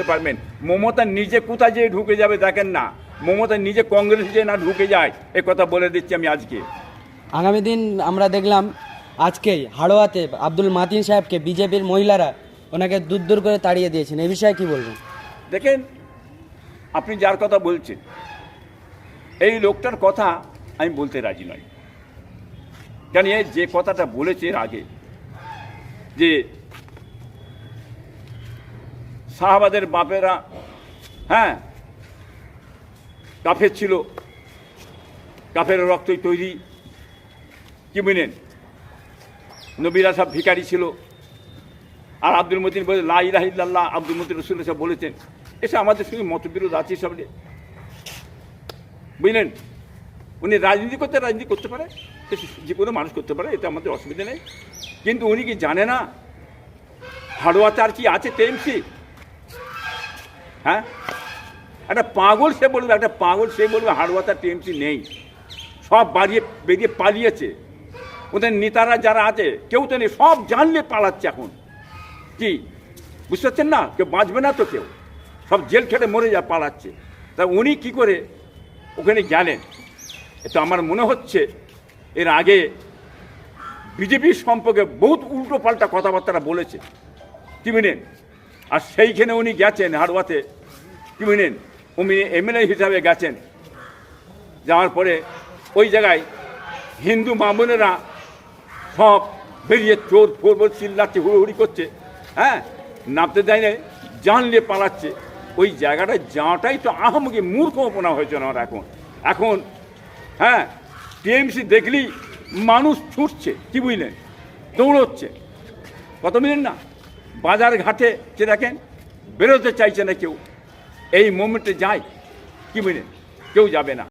পারবেন। মমতা নিজে কোথায় যেয়ে ঢুকে যাবে দেখেন না, মমতা নিজে কংগ্রেসে না ঢুকে যায়, এ কথা বলে দিচ্ছি আমি আজকে। আগামী দিন আমরা দেখলাম আজকেই হাড়োয়াতে আব্দুল মাতিন সাহেবকে বিজেপির মহিলারা ওনাকে দূর দূর করে তাড়িয়ে দিয়েছেন, এই বিষয়ে কি বলবেন? দেখেন, আপনি যার কথা বলছেন এই লোকটার কথা আমি বলতে রাজি নই। কেন, যে কথাটা বলেছে এর আগে যে সাহাবাদের বাপেরা কাফের ছিল, কাফের রক্তই তৈরি, কি বুঝলেন, নবীরা সব ভিখারি ছিল। আর আব্দুল মতিন বলে লা ইলাহা ইল্লাল্লাহ, আব্দুল মতিন রাসূলুল্লাহ সব বলেছেন। এসে আমাদের সঙ্গে মতবিরোধ আছে সব, বুঝলেন। উনি রাজনীতি করতে পারে, যে কোনো মানুষ করতে পারে, এটা আমাদের অসুবিধা নেই। কিন্তু উনি কি জানে না হাড়োয়াতে আর কি আছে টিএমসি? একটা পাগল সে বলবে হাড়োয়াতে টিএমসি নেই, সব বেরিয়ে পালিয়েছে। ওদের নেতারা যারা আছে কেউ তো নেই, সব জানলে পালাচ্ছে এখন। কি বুঝতে পারছেন না? কেউ বাঁচবে না তো, কেউ সব জেল খেটে মরে পালাচ্ছে। তা উনি কি করে ওখানে গেলেন? তো আমার মনে হচ্ছে এর আগে বিজেপির সম্পর্কে বহুত উল্টো পাল্টা কথাবার্তা বলেছে, কি বুঝলেন। আর সেইখানে উনি গেছেন হাড়োয়াতে, কি বুঝলেন, উনি এমএলএ হিসাবে গেছেন। যাওয়ার পরে ওই জায়গায় হিন্দু মামুনেরা সব বেরিয়ে চোর ফোর বলে চিল্লাচ্ছে, হুড়োহুড়ি করছে, নামতে দেয় না, জানলে পালাচ্ছে। ওই জায়গাটায় যাওয়াটাই তো আহমকি মূর্খপনা হয়েছে না এখন টিএমসি দেখলেই মানুষ ছুটছে, কি বুঝলেন, দৌড়চ্ছে, কত মিলেন না। বাজার ঘাটে যে দেখেন বেরোতে চাইছে না কেউ, এই মোমেন্টে যায়, কি বুঝলেন, কেউ যাবে না।